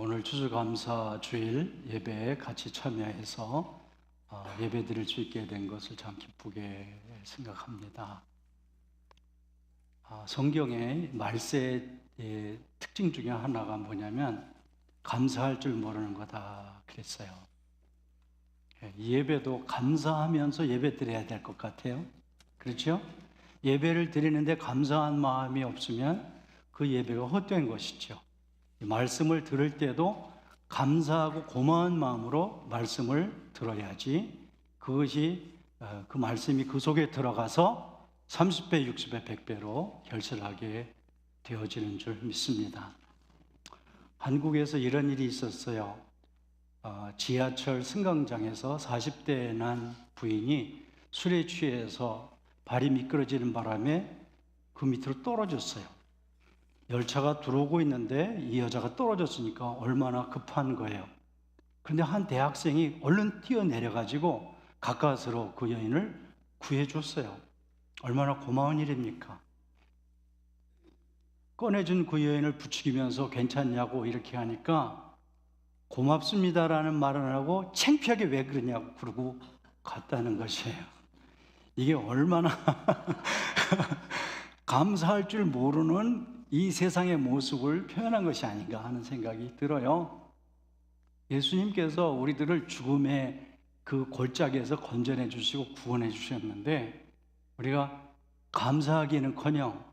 오늘 추수감사 주일 예배에 같이 참여해서 예배 드릴 수 있게 된 것을 참 기쁘게 생각합니다. 성경의 말세의 특징 중에 하나가 뭐냐면 감사할 줄 모르는 거다 그랬어요. 이 예배도 감사하면서 예배 드려야 될 것 같아요. 그렇죠? 예배를 드리는데 감사한 마음이 없으면 그 예배가 헛된 것이죠. 말씀을 들을 때도 감사하고 고마운 마음으로 말씀을 들어야지 그것이 그 말씀이 그 속에 들어가서 30배, 60배, 100배로 결실하게 되어지는 줄 믿습니다. 한국에서 이런 일이 있었어요. 지하철 승강장에서 40대 난 부인이 술에 취해서 발이 미끄러지는 바람에 그 밑으로 떨어졌어요. 열차가 들어오고 있는데 이 여자가 떨어졌으니까 얼마나 급한 거예요. 그런데 한 대학생이 얼른 뛰어내려가지고 가까스로 그 여인을 구해줬어요. 얼마나 고마운 일입니까? 꺼내준 그 여인을 부추기면서 괜찮냐고 이렇게 하니까 고맙습니다라는 말은 안 하고 창피하게 왜 그러냐고 그러고 갔다는 것이에요. 이게 얼마나 감사할 줄 모르는 이 세상의 모습을 표현한 것이 아닌가 하는 생각이 들어요. 예수님께서 우리들을 죽음의 그 골짜기에서 건져내 주시고 구원해 주셨는데 우리가 감사하기는커녕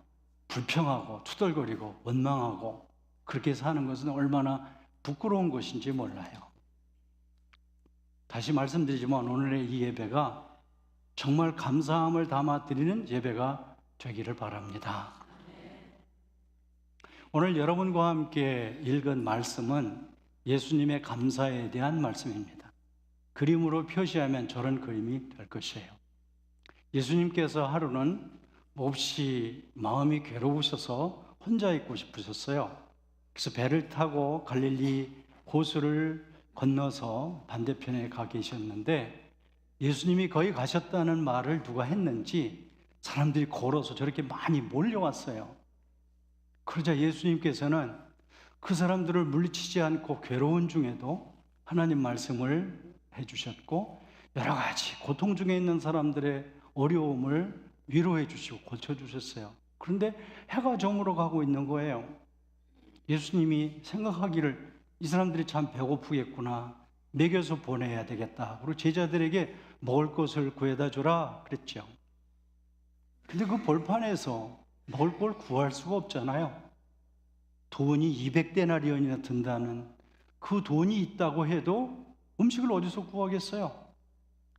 불평하고 투덜거리고 원망하고 그렇게 사는 것은 얼마나 부끄러운 것인지 몰라요. 다시 말씀드리지만 오늘의 이 예배가 정말 감사함을 담아 드리는 예배가 되기를 바랍니다. 오늘 여러분과 함께 읽은 말씀은 예수님의 감사에 대한 말씀입니다. 그림으로 표시하면 저런 그림이 될 것이에요. 예수님께서 하루는 몹시 마음이 괴로우셔서 혼자 있고 싶으셨어요. 그래서 배를 타고 갈릴리 호수를 건너서 반대편에 가 계셨는데 예수님이 거기 가셨다는 말을 누가 했는지 사람들이 걸어서 저렇게 많이 몰려왔어요. 그러자 예수님께서는 그 사람들을 물리치지 않고 괴로운 중에도 하나님 말씀을 해주셨고 여러 가지 고통 중에 있는 사람들의 어려움을 위로해 주시고 고쳐주셨어요. 그런데 해가 저물어 가고 있는 거예요. 예수님이 생각하기를 이 사람들이 참 배고프겠구나, 먹여서 보내야 되겠다, 그리고 제자들에게 먹을 것을 구해다 주라 그랬죠. 근데 그 벌판에서 먹을 걸 구할 수가 없잖아요. 돈이 200데나리온이나 든다는 그 돈이 있다고 해도 음식을 어디서 구하겠어요?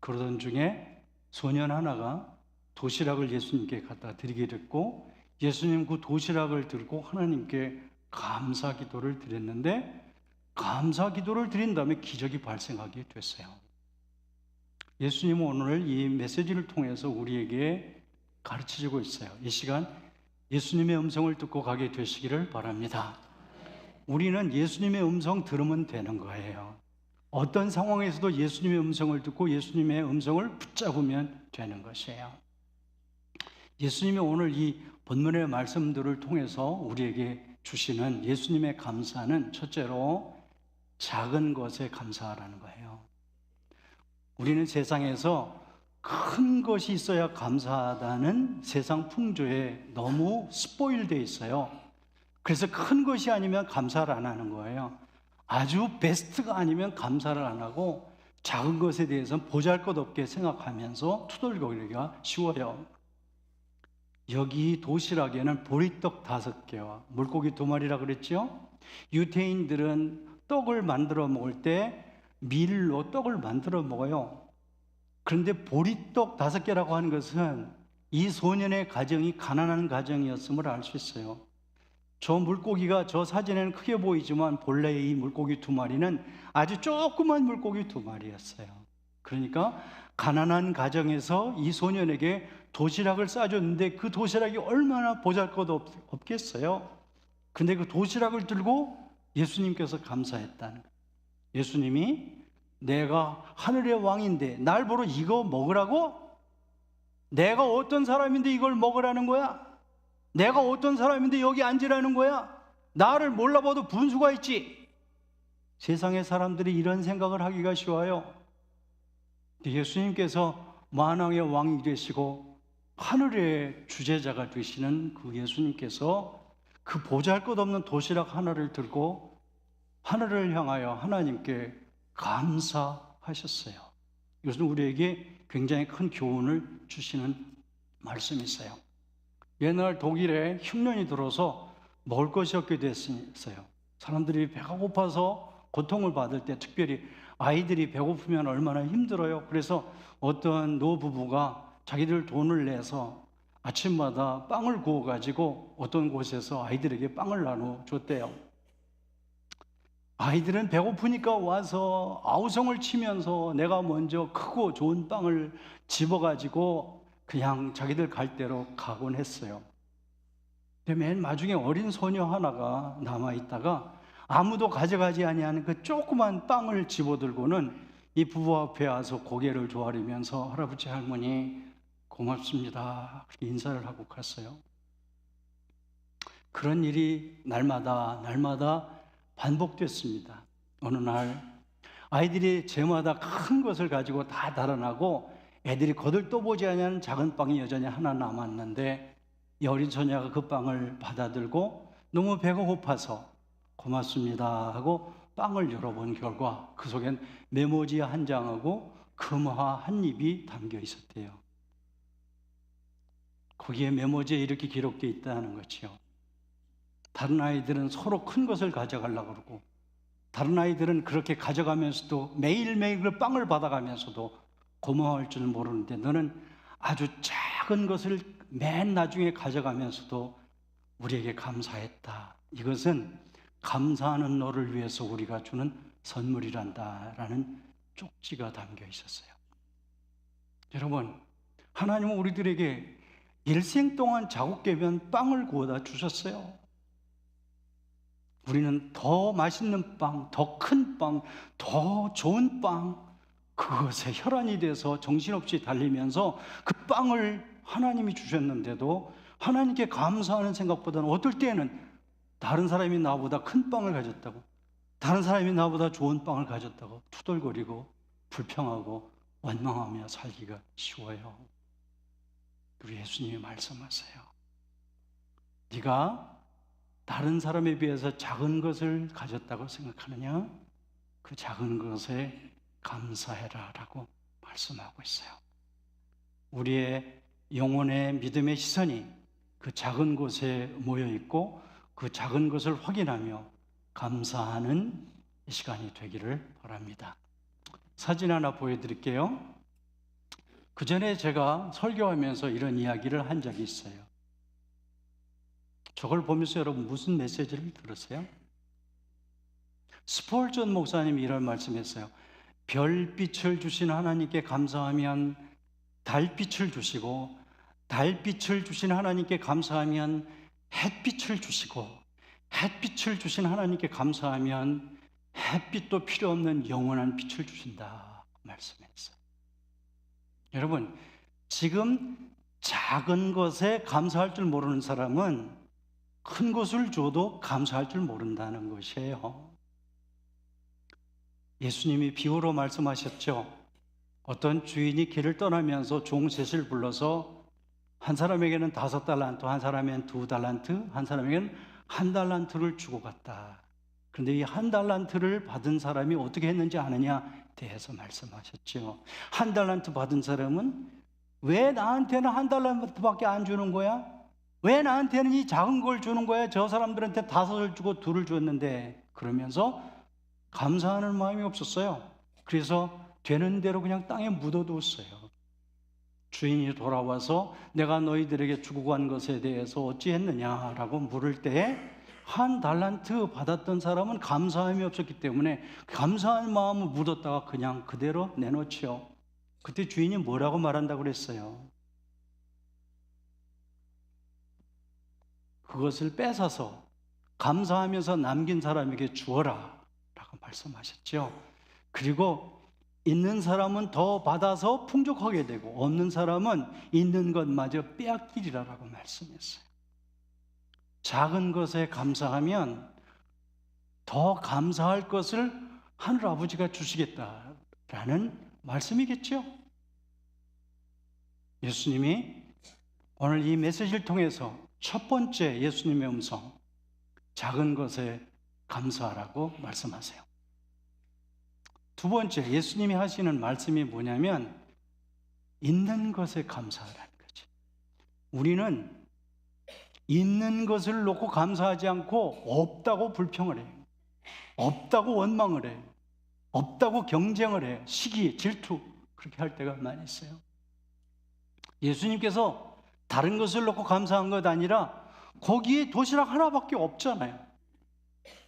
그러던 중에 소년 하나가 도시락을 예수님께 갖다 드리게 됐고 예수님 그 도시락을 들고 하나님께 감사 기도를 드렸는데 감사 기도를 드린 다음에 기적이 발생하게 됐어요. 예수님은 오늘 이 메시지를 통해서 우리에게 가르쳐주고 있어요. 이 시간 예수님의 음성을 듣고 가게 되시기를 바랍니다. 우리는 예수님의 음성 들으면 되는 거예요. 어떤 상황에서도 예수님의 음성을 듣고 예수님의 음성을 붙잡으면 되는 것이에요. 예수님이 오늘 이 본문의 말씀들을 통해서 우리에게 주시는 예수님의 감사는 첫째로 작은 것에 감사하라는 거예요. 우리는 세상에서 큰 것이 있어야 감사하다는 세상 풍조에 너무 스포일되어 있어요. 그래서 큰 것이 아니면 감사를 안 하는 거예요. 아주 베스트가 아니면 감사를 안 하고 작은 것에 대해서는 보잘것없게 생각하면서 투덜거리기가 쉬워요. 여기 도시락에는 보리떡 5개와 물고기 2마리라 그랬죠? 유대인들은 떡을 만들어 먹을 때 밀로 떡을 만들어 먹어요. 그런데 보리떡 5개라고 하는 것은 이 소년의 가정이 가난한 가정이었음을 알 수 있어요. 저 물고기가 저 사진에는 크게 보이지만 본래 이 물고기 2마리는 아주 조그만 물고기 2마리였어요. 그러니까 가난한 가정에서 이 소년에게 도시락을 싸줬는데 그 도시락이 얼마나 보잘것없겠어요. 근데 그 도시락을 들고 예수님께서 감사했다는 거예요. 예수님이 내가 하늘의 왕인데 날 보러 이거 먹으라고? 내가 어떤 사람인데 이걸 먹으라는 거야? 내가 어떤 사람인데 여기 앉으라는 거야? 나를 몰라봐도 분수가 있지. 세상의 사람들이 이런 생각을 하기가 쉬워요. 예수님께서 만왕의 왕이 되시고 하늘의 주제자가 되시는 그 예수님께서 그 보잘것없는 도시락 하나를 들고 하늘을 향하여 하나님께 감사하셨어요. 이것은 우리에게 굉장히 큰 교훈을 주시는 말씀이 있어요. 옛날 독일에 흉년이 들어서 먹을 것이 없게 됐어요. 사람들이 배가 고파서 고통을 받을 때, 특별히 아이들이 배고프면 얼마나 힘들어요. 그래서 어떤 노부부가 자기들 돈을 내서 아침마다 빵을 구워가지고 어떤 곳에서 아이들에게 빵을 나눠줬대요. 아이들은 배고프니까 와서 아우성을 치면서 내가 먼저 크고 좋은 빵을 집어가지고 그냥 자기들 갈 대로 가곤 했어요. 근데 맨 마중에 어린 소녀 하나가 남아있다가 아무도 가져가지 아니하는 그 조그만 빵을 집어들고는 이 부부 앞에 와서 고개를 조아리면서 할아버지 할머니 고맙습니다 인사를 하고 갔어요. 그런 일이 날마다 반복됐습니다. 어느 날 아이들이 제마다 큰 것을 가지고 다 달아나고 애들이 거들떠보지 않은 작은 빵이 여전히 하나 남았는데 이 어린 소녀가 그 빵을 받아들고 너무 배가 고파서 고맙습니다 하고 빵을 열어본 결과 그 속엔 메모지 한 장하고 금화 한 입이 담겨 있었대요. 거기에 메모지에 이렇게 기록되어 있다는 거죠. 다른 아이들은 서로 큰 것을 가져가려고 그러고 다른 아이들은 그렇게 가져가면서도 매일매일 그 빵을 받아가면서도 고마워할 줄 모르는데 너는 아주 작은 것을 맨 나중에 가져가면서도 우리에게 감사했다. 이것은 감사하는 너를 위해서 우리가 주는 선물이란다라는 쪽지가 담겨 있었어요. 여러분, 하나님은 우리들에게 일생 동안 자국깨면 빵을 구워다 주셨어요. 우리는 더 맛있는 빵, 더 큰 빵, 더 좋은 빵, 그것에 혈안이 돼서 정신없이 달리면서 그 빵을 하나님이 주셨는데도 하나님께 감사하는 생각보다는 어떨 때는 다른 사람이 나보다 큰 빵을 가졌다고, 다른 사람이 나보다 좋은 빵을 가졌다고 투덜거리고 불평하고 원망하며 살기가 쉬워요. 우리 예수님이 말씀하세요. 네가 다른 사람에 비해서 작은 것을 가졌다고 생각하느냐? 그 작은 것에 감사해라 라고 말씀하고 있어요. 우리의 영혼의 믿음의 시선이 그 작은 곳에 모여 있고 그 작은 것을 확인하며 감사하는 이 시간이 되기를 바랍니다. 사진 하나 보여드릴게요. 그 전에 제가 설교하면서 이런 이야기를 한 적이 있어요. 저걸 보면서 여러분 무슨 메시지를 들었어요? 스폴전 목사님이 이런 말씀했어요. 별빛을 주신 하나님께 감사하면 달빛을 주시고, 달빛을 주신 하나님께 감사하면 햇빛을 주시고, 햇빛을 주신 하나님께 감사하면 햇빛도 필요 없는 영원한 빛을 주신다 말씀했어요. 여러분, 지금 작은 것에 감사할 줄 모르는 사람은 큰 것을 줘도 감사할 줄 모른다는 것이에요. 예수님이 비유로 말씀하셨죠. 어떤 주인이 길을 떠나면서 종 셋을 불러서 한 사람에게는 5달란트, 한 사람에게는 2달란트, 한 사람에게는 1달란트를 주고 갔다. 그런데 이 1달란트를 받은 사람이 어떻게 했는지 아느냐 대해서 말씀하셨죠. 1달란트 받은 사람은 왜 나한테는 1달란트밖에 안 주는 거야? 왜 나한테는 이 작은 걸 주는 거야? 저 사람들한테 5을 주고 2를 줬는데, 그러면서 감사하는 마음이 없었어요. 그래서 되는 대로 그냥 땅에 묻어두었어요. 주인이 돌아와서 내가 너희들에게 주고 간 것에 대해서 어찌했느냐라고 물을 때에 1달란트 받았던 사람은 감사함이 없었기 때문에 감사한 마음을 묻었다가 그냥 그대로 내놓지요. 그때 주인이 뭐라고 말한다고 그랬어요? 그것을 뺏어서 감사하면서 남긴 사람에게 주어라 라고 말씀하셨죠. 그리고 있는 사람은 더 받아서 풍족하게 되고 없는 사람은 있는 것마저 빼앗기리라고 말씀했어요. 작은 것에 감사하면 더 감사할 것을 하늘 아버지가 주시겠다라는 말씀이겠죠. 예수님이 오늘 이 메시지를 통해서 첫 번째 예수님의 음성, 작은 것에 감사하라고 말씀하세요. 두 번째 예수님이 하시는 말씀이 뭐냐면 있는 것에 감사하라는 거지. 우리는 있는 것을 놓고 감사하지 않고 없다고 불평을 해요. 없다고 원망을 해요. 없다고 경쟁을 해요. 시기, 질투 그렇게 할 때가 많이 있어요. 예수님께서 다른 것을 놓고 감사한 것 아니라 거기에 도시락 하나밖에 없잖아요.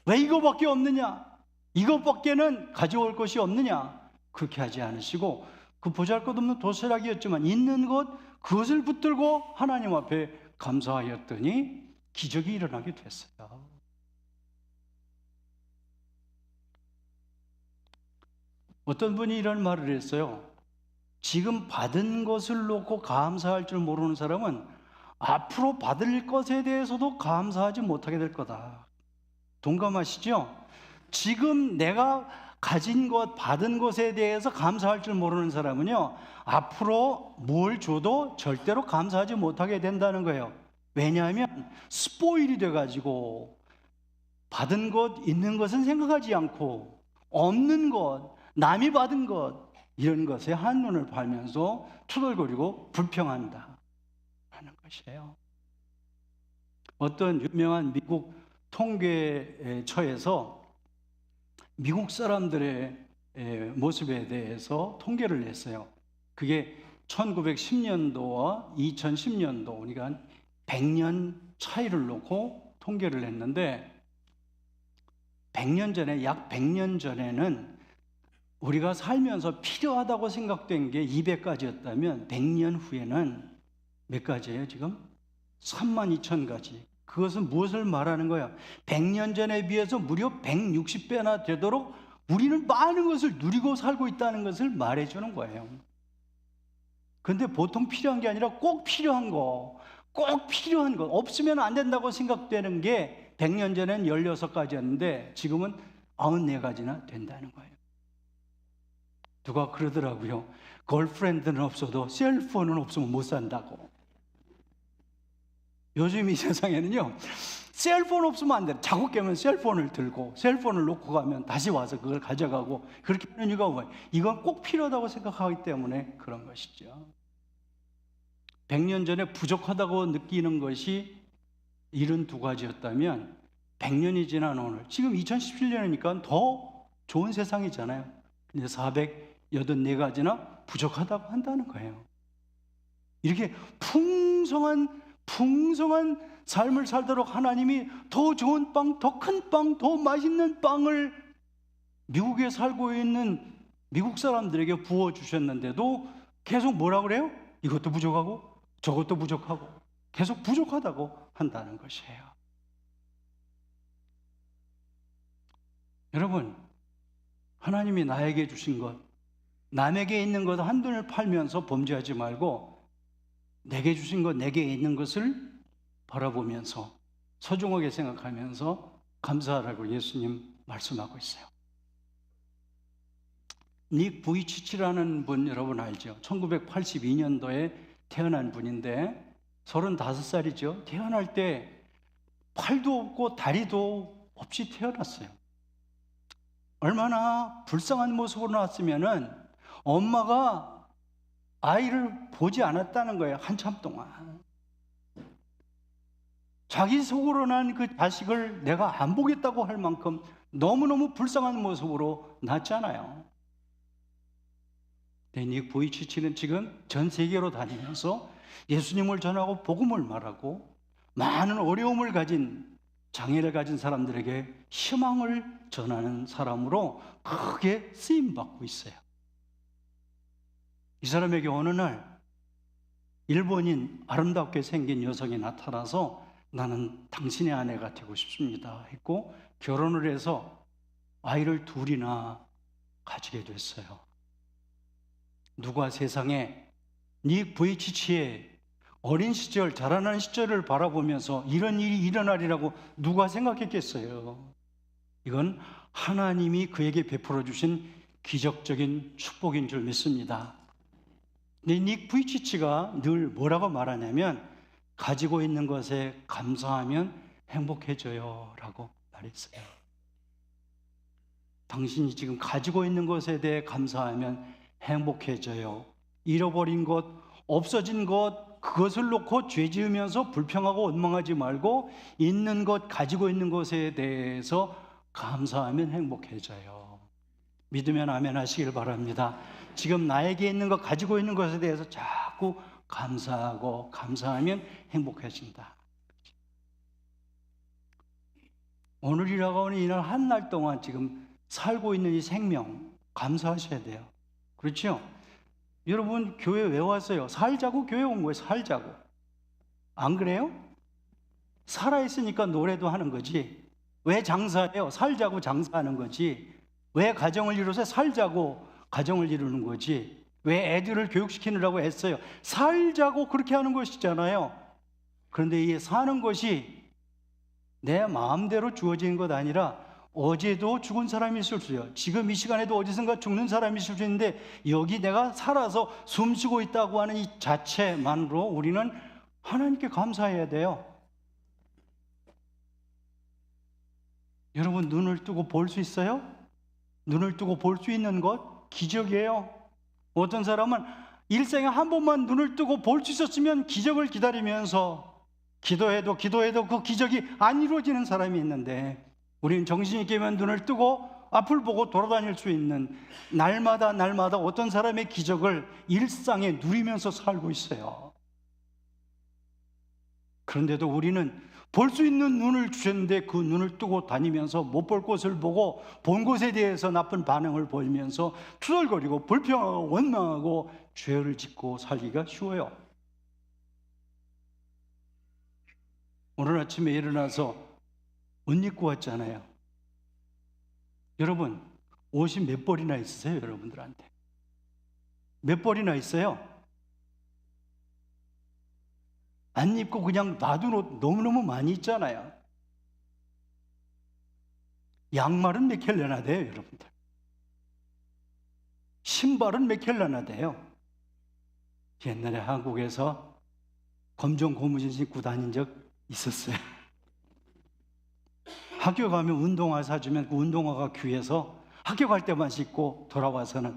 왜 이거밖에 없느냐? 이것밖에는 가져올 것이 없느냐? 그렇게 하지 않으시고 그 보잘것없는 도시락이었지만 있는 것 그것을 붙들고 하나님 앞에 감사하였더니 기적이 일어나게 됐어요. 어떤 분이 이런 말을 했어요. 지금 받은 것을 놓고 감사할 줄 모르는 사람은 앞으로 받을 것에 대해서도 감사하지 못하게 될 거다. 동감하시죠? 지금 내가 가진 것, 받은 것에 대해서 감사할 줄 모르는 사람은요, 앞으로 뭘 줘도 절대로 감사하지 못하게 된다는 거예요. 왜냐하면 스포일이 돼가지고 받은 것, 있는 것은 생각하지 않고 없는 것, 남이 받은 것 이런 것에 한눈을 팔면서 투덜거리고 불평한다 하는 것이에요. 어떤 유명한 미국 통계처에서 미국 사람들의 모습에 대해서 통계를 냈어요. 그게 1910년도와 2010년도, 그러니까 100년 차이를 놓고 통계를 했는데 100년 전에, 약 100년 전에는 우리가 살면서 필요하다고 생각된 게 200가지였다면 100년 후에는 몇 가지예요 지금? 32,000가지. 그것은 무엇을 말하는 거야? 100년 전에 비해서 무려 160배나 되도록 우리는 많은 것을 누리고 살고 있다는 것을 말해주는 거예요. 그런데 보통 필요한 게 아니라 꼭 필요한 거, 없으면 안 된다고 생각되는 게 100년 전엔 16가지였는데 지금은 94가지나 된다는 거예요. 누가 그러더라고요. 걸프렌드는 없어도 셀폰은 없으면 못 산다고. 요즘 이 세상에는요, 셀폰 없으면 안 돼. 자고 깨면 셀폰을 들고 셀폰을 놓고 가면 다시 와서 그걸 가져가고 그렇게 하는 이유가 뭐예요? 이건 꼭 필요하다고 생각하기 때문에 그런 것이죠. 100년 전에 부족하다고 느끼는 것이 72가지였다면 100년이 지난 오늘, 지금 2017년이니까 더 좋은 세상이잖아요. 근데 484가지나 부족하다고 한다는 거예요. 이렇게 풍성한 삶을 살도록 하나님이 더 좋은 빵, 더 큰 빵, 더 맛있는 빵을 미국에 살고 있는 미국 사람들에게 부어주셨는데도 계속 뭐라 그래요? 이것도 부족하고 저것도 부족하고 계속 부족하다고 한다는 것이에요. 여러분, 하나님이 나에게 주신 것, 남에게 있는 것 한눈을 팔면서 범죄하지 말고 내게 주신 것, 내게 있는 것을 바라보면서 소중하게 생각하면서 감사하라고 예수님 말씀하고 있어요. 닉 부이치치라는 분 여러분 알죠? 1982년도에 태어난 분인데 35살이죠. 태어날 때 팔도 없고 다리도 없이 태어났어요. 얼마나 불쌍한 모습으로 나왔으면은 엄마가 아이를 보지 않았다는 거예요. 한참 동안. 자기 속으로 난 그 자식을 내가 안 보겠다고 할 만큼 너무너무 불쌍한 모습으로 났잖아요. 닉 부이치치는 지금 전 세계로 다니면서 예수님을 전하고 복음을 말하고 많은 어려움을 가진, 장애를 가진 사람들에게 희망을 전하는 사람으로 크게 쓰임받고 있어요. 이 사람에게 어느 날 일본인 아름답게 생긴 여성이 나타나서 나는 당신의 아내가 되고 싶습니다 했고 결혼을 해서 아이를 둘이나 가지게 됐어요. 누가 세상에 닉 부이치치의 어린 시절, 자라나는 시절을 바라보면서 이런 일이 일어나리라고 누가 생각했겠어요? 이건 하나님이 그에게 베풀어 주신 기적적인 축복인 줄 믿습니다. 근데 닉 부이치치가 늘 뭐라고 말하냐면 가지고 있는 것에 감사하면 행복해져요 라고 말했어요. 당신이 지금 가지고 있는 것에 대해 감사하면 행복해져요. 잃어버린 것, 없어진 것, 그것을 놓고 죄 지으면서 불평하고 원망하지 말고 있는 것, 가지고 있는 것에 대해서 감사하면 행복해져요. 믿으면 아멘 하시길 바랍니다. 지금 나에게 있는 것, 가지고 있는 것에 대해서 자꾸 감사하고 감사하면 행복해진다. 오늘이라고 하는 이날 한 날 동안 지금 살고 있는 이 생명 감사하셔야 돼요. 그렇죠? 여러분 교회 왜 왔어요? 살자고 교회 온 거예요. 살자고. 안 그래요? 살아있으니까 노래도 하는 거지. 왜 장사해요? 살자고 장사하는 거지. 왜 가정을 이루어서 살자고 가정을 이루는 거지. 왜 애들을 교육시키느라고 했어요? 살자고 그렇게 하는 것이잖아요. 그런데 이 사는 것이 내 마음대로 주어진 것 아니라 어제도 죽은 사람이 있을 수 있어요. 지금 이 시간에도 어디선가 죽는 사람이 있을 수 있는데 여기 내가 살아서 숨쉬고 있다고 하는 이 자체만으로 우리는 하나님께 감사해야 돼요. 여러분 눈을 뜨고 볼 수 있어요? 눈을 뜨고 볼 수 있는 것 기적이에요. 어떤 사람은 일생에 한 번만 눈을 뜨고 볼 수 있었으면 기적을 기다리면서 기도해도 그 기적이 안 이루어지는 사람이 있는데 우리는 정신 있게만 눈을 뜨고 앞을 보고 돌아다닐 수 있는 날마다 어떤 사람의 기적을 일상에 누리면서 살고 있어요. 그런데도 우리는 볼 수 있는 눈을 주셨는데 그 눈을 뜨고 다니면서 못 볼 곳을 보고 본 곳에 대해서 나쁜 반응을 보이면서 투덜거리고 불평하고 원망하고 죄를 짓고 살기가 쉬워요. 오늘 아침에 일어나서 옷 입고 왔잖아요. 여러분 옷이 몇 벌이나 있으세요? 여러분들한테 몇 벌이나 있어요? 안 입고 그냥 놔둔 옷 너무너무 많이 있잖아요. 양말은 몇 켤레나 돼요? 여러분들 신발은 몇 켤레나 돼요? 옛날에 한국에서 검정 고무신 신고 다닌 적 있었어요. 학교 가면 운동화 사주면 그 운동화가 귀해서 학교 갈 때만 신고 돌아와서는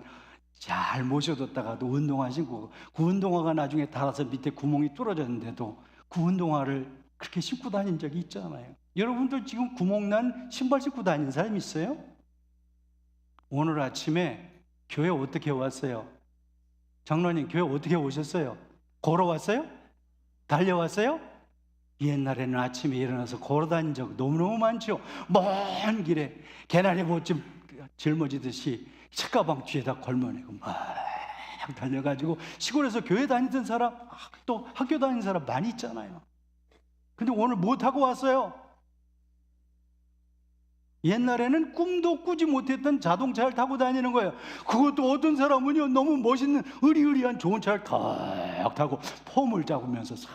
잘 모셔뒀다가도 운동화 신고 그 운동화가 나중에 닳아서 밑에 구멍이 뚫어졌는데도 그 운동화를 그렇게 신고 다닌 적이 있잖아요. 여러분들 지금 구멍난 신발 신고 다니는 사람 있어요? 오늘 아침에 교회 어떻게 왔어요? 장로님 교회 어떻게 오셨어요? 걸어왔어요? 달려왔어요? 옛날에는 아침에 일어나서 걸어다닌 적 너무너무 많죠. 먼 길에 개나리 모쯤 짊어지듯이 책가방 뒤에다 걸머내고 막 달려가지고 시골에서 교회 다니던 사람 또 학교 다니는 사람 많이 있잖아요. 근데 오늘 뭐 타고 왔어요? 옛날에는 꿈도 꾸지 못했던 자동차를 타고 다니는 거예요. 그것도 어떤 사람은요 너무 멋있는 의리의리한 좋은 차를 탁 타고 폼을 잡으면서 싹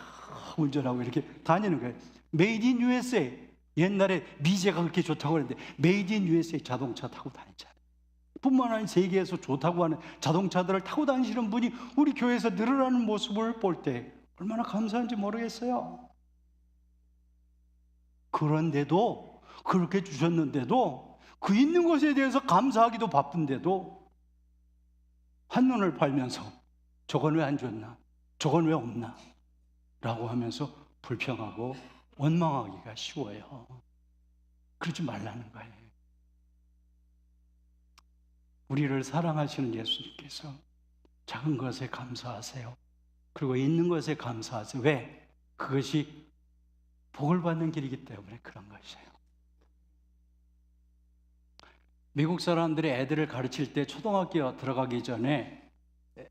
운전하고 이렇게 다니는 거예요. 메이드 인 USA. 옛날에 미제가 그렇게 좋다고 그랬는데 메이드 인 USA 자동차 타고 다니잖아요. 뿐만 아니라 세계에서 좋다고 하는 자동차들을 타고 다니시는 분이 우리 교회에서 늘어나는 모습을 볼 때 얼마나 감사한지 모르겠어요. 그런데도 그렇게 주셨는데도 그 있는 것에 대해서 감사하기도 바쁜데도 한눈을 팔면서 저건 왜 안 줬나? 저건 왜 없나? 라고 하면서 불평하고 원망하기가 쉬워요. 그러지 말라는 거예요. 우리를 사랑하시는 예수님께서 작은 것에 감사하세요. 그리고 있는 것에 감사하세요. 왜? 그것이 복을 받는 길이기 때문에 그런 것이에요. 미국 사람들이 애들을 가르칠 때 초등학교 들어가기 전에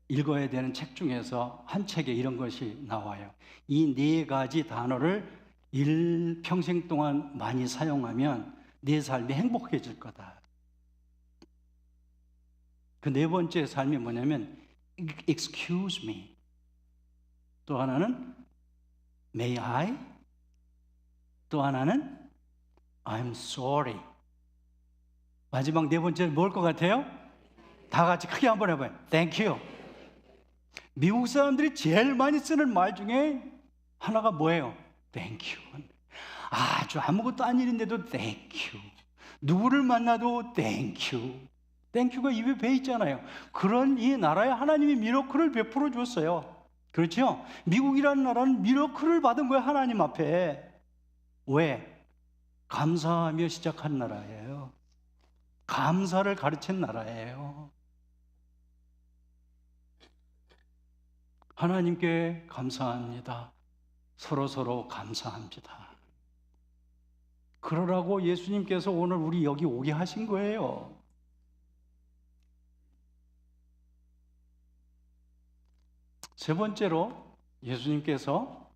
읽어야 되는 책 중에서 한 책에 이런 것이 나와요. 이 네 가지 단어를 일평생 동안 많이 사용하면 네 삶이 행복해질 거다. 그 네 번째 삶이 뭐냐면 excuse me. 또 하나는 may I. 또 하나는 I'm sorry. 마지막 네 번째는 뭘 것 같아요? 다 같이 크게 한번 해봐요. Thank you. 미국 사람들이 제일 많이 쓰는 말 중에 하나가 뭐예요? Thank you. 아주 아무것도 아닌 일인데도 Thank you. 누구를 만나도 Thank you. Thank you가 입에 배 있잖아요. 그런 이 나라에 하나님이 미러클을 베풀어 줬어요. 그렇죠? 미국이라는 나라는 미러클을 받은 거예요, 하나님 앞에. 왜? 감사하며 시작한 나라예요. 감사를 가르친 나라예요. 하나님께 감사합니다. 서로 감사합니다. 그러라고 예수님께서 오늘 우리 여기 오게 하신 거예요. 세 번째로 예수님께서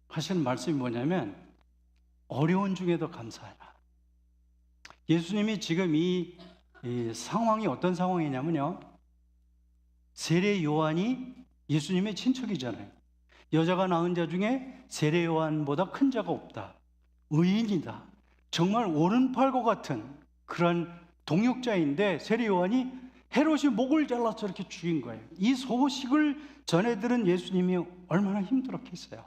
하신 말씀이 뭐냐면 어려운 중에도 감사하라. 예수님이 지금 이 상황이 어떤 상황이냐면요, 세례 요한이 예수님의 친척이잖아요. 여자가 낳은 자 중에 세례 요한보다 큰 자가 없다. 의인이다. 정말 오른팔과 같은 그런 동역자인데 세례 요한이 헤롯이 목을 잘라서 이렇게 죽인 거예요. 이 소식을 전해들은 예수님이 얼마나 힘들었겠어요.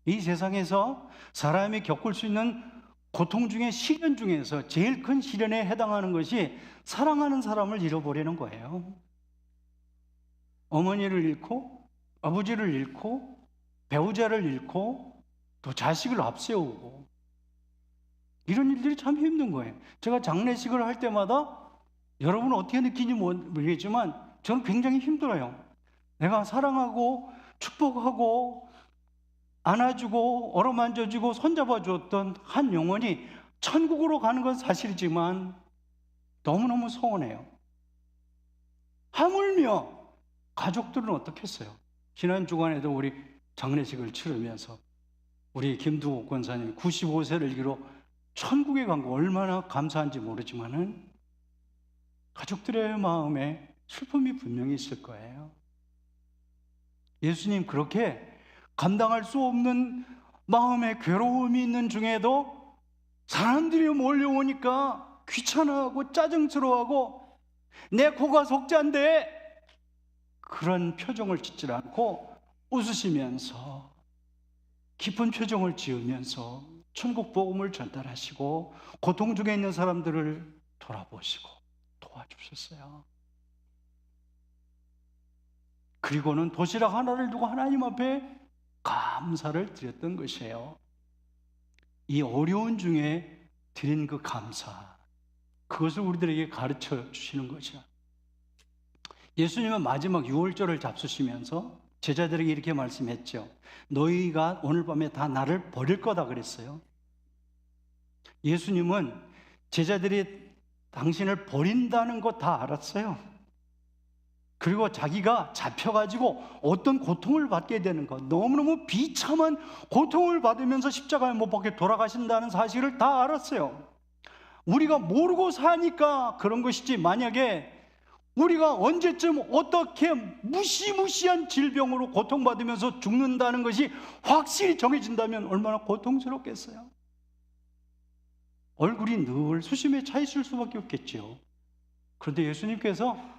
이 세상에서 사람이 겪을 수 있는 고통 중에 시련 중에서 제일 큰 시련에 해당하는 것이 사랑하는 사람을 잃어버리는 거예요. 어머니를 잃고 아버지를 잃고 배우자를 잃고 또 자식을 앞세우고 이런 일들이 참 힘든 거예요. 제가 장례식을 할 때마다 여러분은 어떻게 느끼는지 모르겠지만 저는 굉장히 힘들어요. 내가 사랑하고 축복하고 안아주고 어루만져주고 손잡아주었던 한 영혼이 천국으로 가는 건 사실이지만 너무너무 서운해요. 하물며 가족들은 어떻겠어요? 지난 주간에도 우리 장례식을 치르면서 우리 김두옥 권사님 95세를 일기로 천국에 간 거 얼마나 감사한지 모르지만은 가족들의 마음에 슬픔이 분명히 있을 거예요. 예수님 그렇게 감당할 수 없는 마음의 괴로움이 있는 중에도 사람들이 몰려오니까 귀찮아하고 짜증스러워하고 내 코가 석잔데 그런 표정을 짓지 않고 웃으시면서 깊은 표정을 지으면서 천국 복음을 전달하시고 고통 중에 있는 사람들을 돌아보시고 도와주셨어요. 그리고는 도시락 하나를 두고 하나님 앞에 감사를 드렸던 것이에요. 이 어려운 중에 드린 그 감사, 그것을 우리들에게 가르쳐 주시는 거죠. 예수님은 마지막 유월절을 잡수시면서 제자들에게 이렇게 말씀했죠. 너희가 오늘 밤에 다 나를 버릴 거다 그랬어요. 예수님은 제자들이 당신을 버린다는 거 다 알았어요. 그리고 자기가 잡혀가지고 어떤 고통을 받게 되는 것, 너무너무 비참한 고통을 받으면서 십자가에 못 박혀 돌아가신다는 사실을 다 알았어요. 우리가 모르고 사니까 그런 것이지, 만약에 우리가 언제쯤 어떻게 무시무시한 질병으로 고통받으면서 죽는다는 것이 확실히 정해진다면 얼마나 고통스럽겠어요. 얼굴이 늘 수심에 차 있을 수밖에 없겠죠. 그런데 예수님께서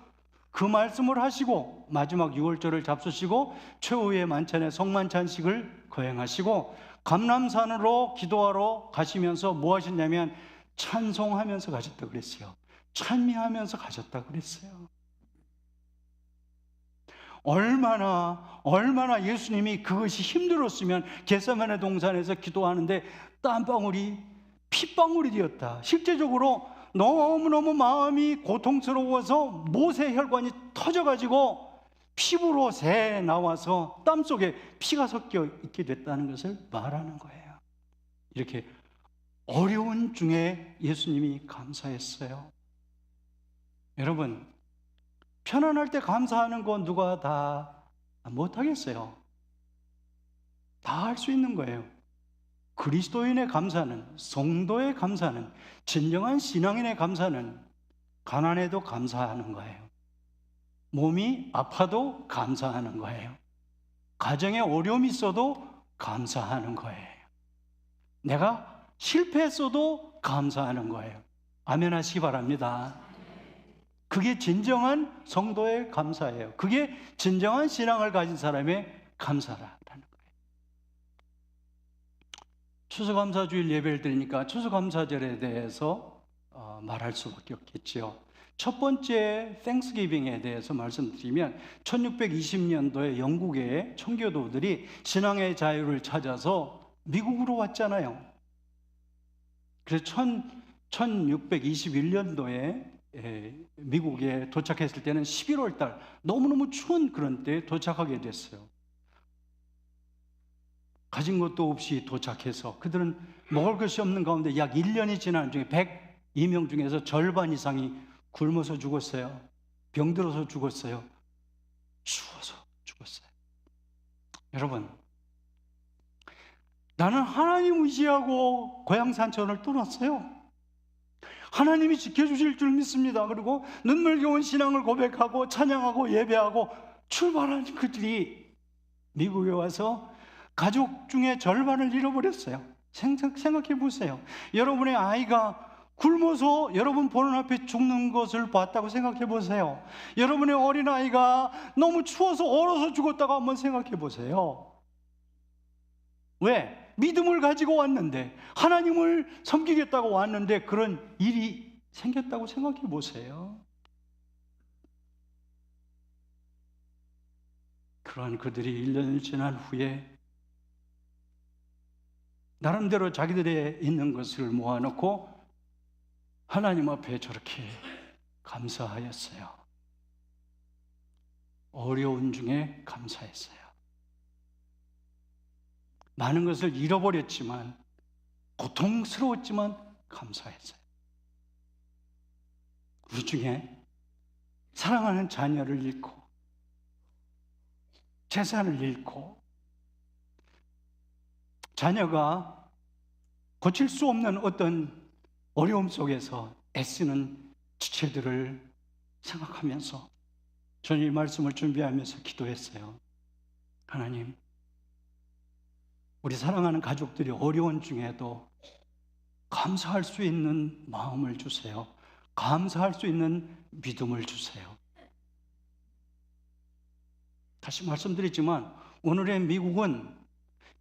그 말씀을 하시고 마지막 유월절을 잡수시고 최후의 만찬의 성만찬식을 거행하시고 감람산으로 기도하러 가시면서 뭐 하셨냐면 찬송하면서 가셨다고 그랬어요. 찬미하면서 가셨다고 그랬어요. 얼마나 예수님이 그것이 힘들었으면 겟세마네 동산에서 기도하는데 땀방울이 핏방울이 되었다. 실제적으로 너무너무 마음이 고통스러워서 모세혈관이 터져가지고 피부로 새 나와서 땀 속에 피가 섞여 있게 됐다는 것을 말하는 거예요. 이렇게 어려운 중에 예수님이 감사했어요. 여러분, 편안할 때 감사하는 건 누가 다 못하겠어요. 다 할 수 있는 거예요. 그리스도인의 감사는, 성도의 감사는, 진정한 신앙인의 감사는 가난해도 감사하는 거예요. 몸이 아파도 감사하는 거예요. 가정에 어려움이 있어도 감사하는 거예요. 내가 실패했어도 감사하는 거예요. 아멘 하시기 바랍니다. 그게 진정한 성도의 감사예요. 그게 진정한 신앙을 가진 사람의 감사라는 거예요. 추수감사주일 예배를 드리니까 추수감사절에 대해서 말할 수밖에 없겠지요. 첫 번째 땡스기빙에 대해서 말씀드리면 1620년도에 영국의 청교도들이 신앙의 자유를 찾아서 미국으로 왔잖아요. 그래서 1621년도에 미국에 도착했을 때는 11월 달 너무너무 추운 그런 때에 도착하게 됐어요. 가진 것도 없이 도착해서 그들은 먹을 것이 없는 가운데 약 1년이 지난 중에 102명 중에서 절반 이상이 굶어서 죽었어요. 병들어서 죽었어요. 추워서 죽었어요. 여러분, 나는 하나님 의지하고 고향 산천을 떠났어요. 하나님이 지켜주실 줄 믿습니다. 그리고 눈물겨운 신앙을 고백하고 찬양하고 예배하고 출발한 그들이 미국에 와서 가족 중에 절반을 잃어버렸어요. 생각해 보세요. 여러분의 아이가 굶어서 여러분 보는 앞에 죽는 것을 봤다고 생각해 보세요. 여러분의 어린아이가 너무 추워서 얼어서 죽었다고 한번 생각해 보세요. 왜? 믿음을 가지고 왔는데, 하나님을 섬기겠다고 왔는데 그런 일이 생겼다고 생각해 보세요. 그러한 그들이 1년이 지난 후에 나름대로 자기들의 있는 것을 모아놓고 하나님 앞에 저렇게 감사하였어요. 어려운 중에 감사했어요. 많은 것을 잃어버렸지만, 고통스러웠지만 감사했어요. 우리 중에 사랑하는 자녀를 잃고 재산을 잃고 자녀가 고칠 수 없는 어떤 어려움 속에서 애쓰는 지체들을 생각하면서 저는 이 말씀을 준비하면서 기도했어요. 하나님, 우리 사랑하는 가족들이 어려운 중에도 감사할 수 있는 마음을 주세요. 감사할 수 있는 믿음을 주세요. 다시 말씀드리지만 오늘의 미국은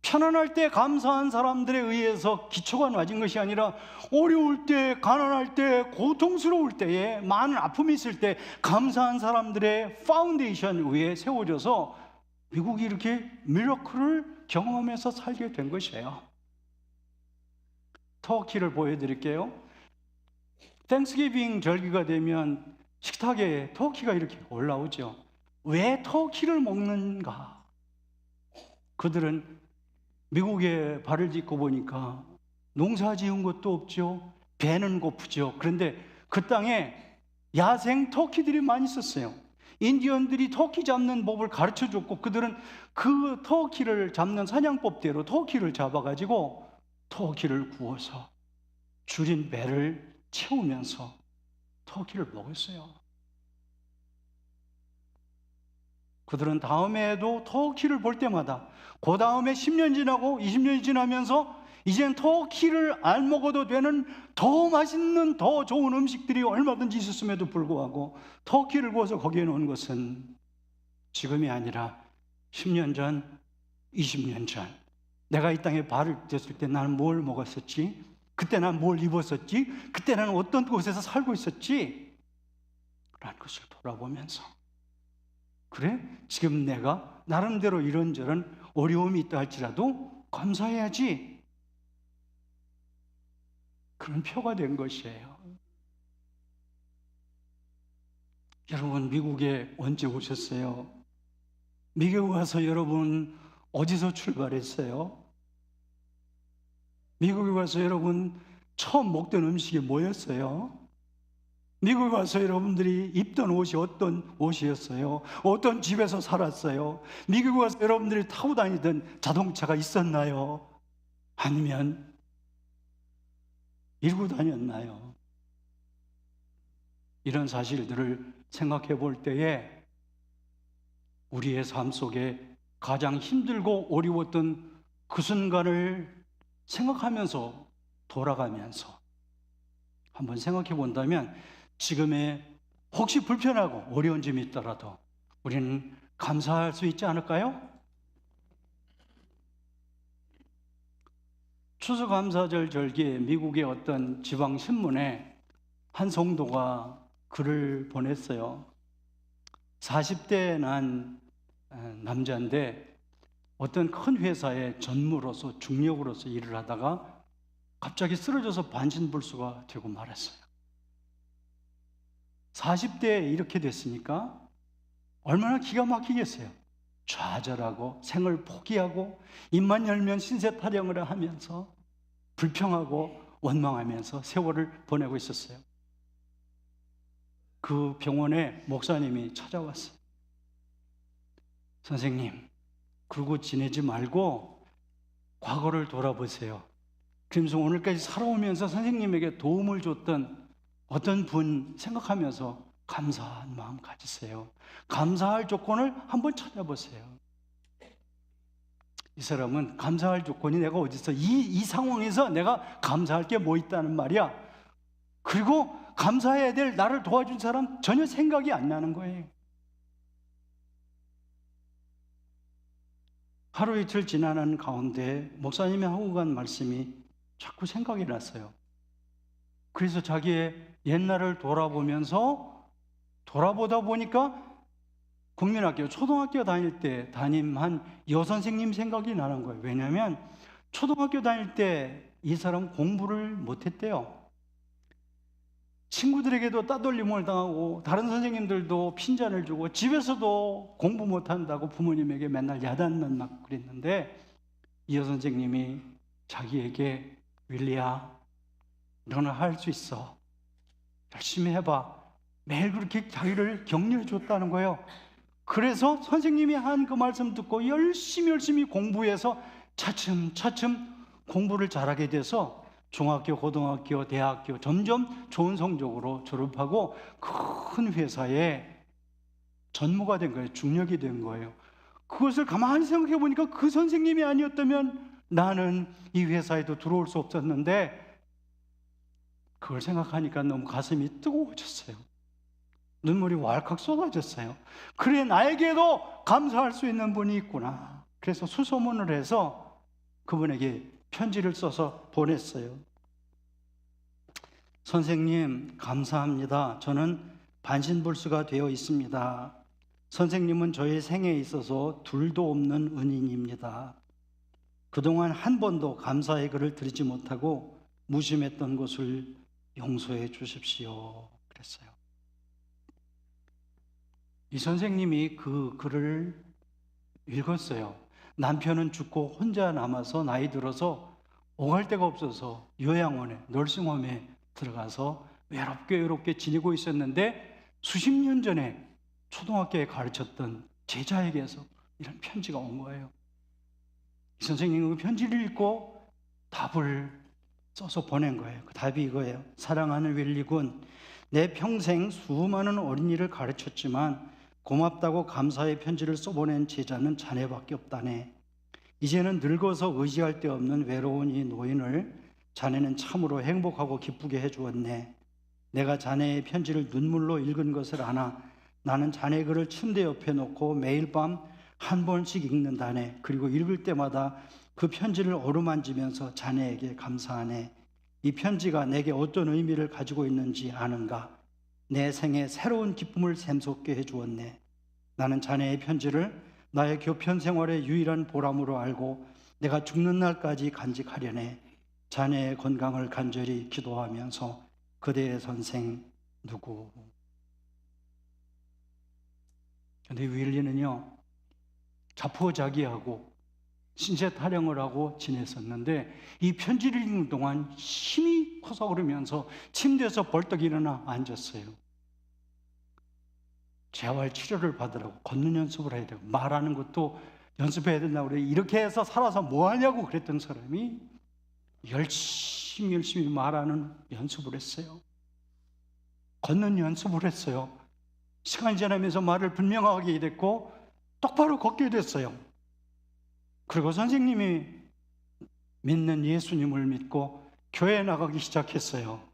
편안할 때 감사한 사람들에 의해서 기초가 낮은 것이 아니라 어려울 때, 가난할 때, 고통스러울 때에, 많은 아픔이 있을 때 감사한 사람들의 파운데이션 위에 세워져서 미국이 이렇게 미러클을 경험하면서 살게 된 것이에요. 터키를 보여드릴게요. 땡스기빙 절기가 되면 식탁에 터키가 이렇게 올라오죠. 왜 터키를 먹는가? 그들은 미국에 발을 딛고 보니까 농사 지은 것도 없죠. 배는 고프죠. 그런데 그 땅에 야생 터키들이 많이 있었어요. 인디언들이 터키 잡는 법을 가르쳐 줬고 그들은 그 터키를 잡는 사냥법대로 터키를 잡아가지고 터키를 구워서 줄인 배를 채우면서 터키를 먹었어요. 그들은 다음에도 터키를 볼 때마다 그 다음에 10년 지나고 20년이 지나면서 이젠 터키를 안 먹어도 되는 더 맛있는 더 좋은 음식들이 얼마든지 있었음에도 불구하고 터키를 구워서 거기에 놓은 것은 지금이 아니라 10년 전, 20년 전 내가 이 땅에 발을 딛었을 때 나는 뭘 먹었었지? 그때 난 뭘 입었었지? 그때 나는 어떤 곳에서 살고 있었지? 라는 것을 돌아보면서 그래? 지금 내가 나름대로 이런저런 어려움이 있다 할지라도 감사해야지. 그런 표가 된 것이에요. 여러분, 미국에 언제 오셨어요? 미국에 와서 여러분 어디서 출발했어요? 미국에 와서 여러분 처음 먹던 음식이 뭐였어요? 미국에 와서 여러분들이 입던 옷이 어떤 옷이었어요? 어떤 집에서 살았어요? 미국에 와서 여러분들이 타고 다니던 자동차가 있었나요? 아니면 일고 다녔나요? 이런 사실들을 생각해 볼 때에 우리의 삶 속에 가장 힘들고 어려웠던 그 순간을 생각하면서 돌아가면서 한번 생각해 본다면 지금의 혹시 불편하고 어려운 점이 있더라도 우리는 감사할 수 있지 않을까요? 추수감사절 절기에 미국의 어떤 지방 신문에 한 성도가 글을 보냈어요. 40대 난 남자인데 어떤 큰 회사의 전무로서 중력으로서 일을 하다가 갑자기 쓰러져서 반신불수가 되고 말았어요. 40대에 이렇게 됐으니까 얼마나 기가 막히겠어요. 좌절하고 생을 포기하고 입만 열면 신세 타령을 하면서 불평하고 원망하면서 세월을 보내고 있었어요. 그 병원에 목사님이 찾아왔어요. 선생님, 그러고 지내지 말고 과거를 돌아보세요. 그러면서 오늘까지 살아오면서 선생님에게 도움을 줬던 어떤 분 생각하면서 감사한 마음 가지세요. 감사할 조건을 한번 찾아보세요. 이 사람은 감사할 조건이 내가 어디 있어? 이 상황에서 내가 감사할 게 뭐 있다는 말이야. 그리고 감사해야 될 나를 도와준 사람 전혀 생각이 안 나는 거예요. 하루 이틀 지나는 가운데 목사님이 하고 간 말씀이 자꾸 생각이 났어요. 그래서 자기의 옛날을 돌아보다 보니까 국민학교, 초등학교 다닐 때 담임한 여선생님 생각이 나는 거예요. 왜냐하면 초등학교 다닐 때 이 사람 공부를 못했대요. 친구들에게도 따돌림을 당하고 다른 선생님들도 핀잔을 주고 집에서도 공부 못한다고 부모님에게 맨날 야단만 맞고 그랬는데 이 여선생님이 자기에게 윌리야, 너는 할 수 있어. 열심히 해봐. 매일 그렇게 자기를 격려해 줬다는 거예요. 그래서 선생님이 한 그 말씀 듣고 열심히 공부해서 차츰차츰 공부를 잘하게 돼서 중학교, 고등학교, 대학교 점점 좋은 성적으로 졸업하고 큰 회사에 전무가 된 거예요. 중력이 된 거예요. 그것을 가만히 생각해 보니까 그 선생님이 아니었다면 나는 이 회사에도 들어올 수 없었는데 그걸 생각하니까 너무 가슴이 뜨거워졌어요. 눈물이 왈칵 쏟아졌어요. 그래, 나에게도 감사할 수 있는 분이 있구나. 그래서 수소문을 해서 그분에게 편지를 써서 보냈어요. 선생님, 감사합니다. 저는 반신불수가 되어 있습니다. 선생님은 저의 생에 있어서 둘도 없는 은인입니다. 그동안 한 번도 감사의 글을 드리지 못하고 무심했던 것을 용서해 주십시오. 그랬어요. 이 선생님이 그 글을 읽었어요. 남편은 죽고 혼자 남아서 나이 들어서 오갈 데가 없어서 요양원에, 널싱홈에 들어가서 외롭게 지내고 있었는데 수십 년 전에 초등학교에 가르쳤던 제자에게서 이런 편지가 온 거예요. 이 선생님은 그 편지를 읽고 답을 써서 보낸 거예요. 그 답이 이거예요. 사랑하는 윌리군, 내 평생 수많은 어린이를 가르쳤지만 고맙다고 감사의 편지를 써보낸 제자는 자네밖에 없다네. 이제는 늙어서 의지할 데 없는 외로운 이 노인을 자네는 참으로 행복하고 기쁘게 해주었네. 내가 자네의 편지를 눈물로 읽은 것을 아나 나는 자네 글을 침대 옆에 놓고 매일 밤 한 번씩 읽는다네. 그리고 읽을 때마다 그 편지를 어루만지면서 자네에게 감사하네. 이 편지가 내게 어떤 의미를 가지고 있는지 아는가? 내 생에 새로운 기쁨을 샘솟게 해주었네. 나는 자네의 편지를 나의 교편 생활의 유일한 보람으로 알고 내가 죽는 날까지 간직하려네. 자네의 건강을 간절히 기도하면서 그대의 선생 누구. 근데 윌리는요, 자포자기하고 신세 타령을 하고 지냈었는데 이 편지를 읽는 동안 힘이 솟아오르면서 침대에서 벌떡 일어나 앉았어요. 재활 치료를 받으라고 걷는 연습을 해야 되고 말하는 것도 연습해야 된다고 그래. 이렇게 해서 살아서 뭐 하냐고 그랬던 사람이 열심히 말하는 연습을 했어요. 걷는 연습을 했어요. 시간이 지나면서 말을 분명하게 됐고 똑바로 걷게 됐어요. 그리고 선생님이 믿는 예수님을 믿고 교회에 나가기 시작했어요.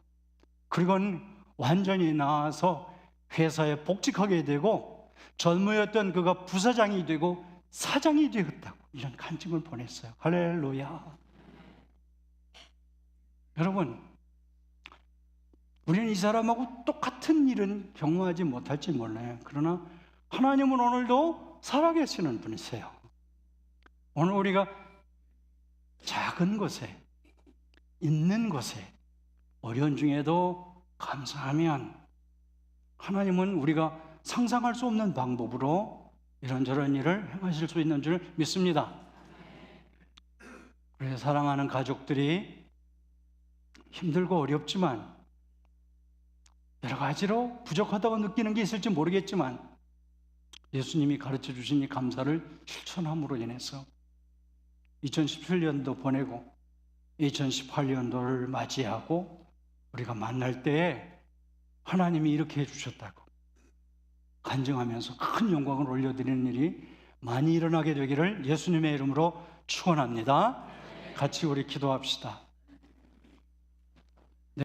그리고는 완전히 나아서 회사에 복직하게 되고 젊으였던 그가 부사장이 되고 사장이 되었다고 이런 간증을 보냈어요. 할렐루야. 여러분, 우리는 이 사람하고 똑같은 일은 경험하지 못할지 몰라요. 그러나 하나님은 오늘도 살아계시는 분이세요. 오늘 우리가 작은 것에, 있는 것에, 어려운 중에도 감사하면 하나님은 우리가 상상할 수 없는 방법으로 이런저런 일을 행하실 수 있는 줄 믿습니다. 그래서 사랑하는 가족들이 힘들고 어렵지만 여러 가지로 부족하다고 느끼는 게 있을지 모르겠지만 예수님이 가르쳐 주신 이 감사를 실천함으로 인해서 2017년도 보내고 2018년도를 맞이하고 우리가 만날 때에 하나님이 이렇게 해주셨다고 간증하면서 큰 영광을 올려드리는 일이 많이 일어나게 되기를 예수님의 이름으로 축원합니다. 같이 우리 기도합시다.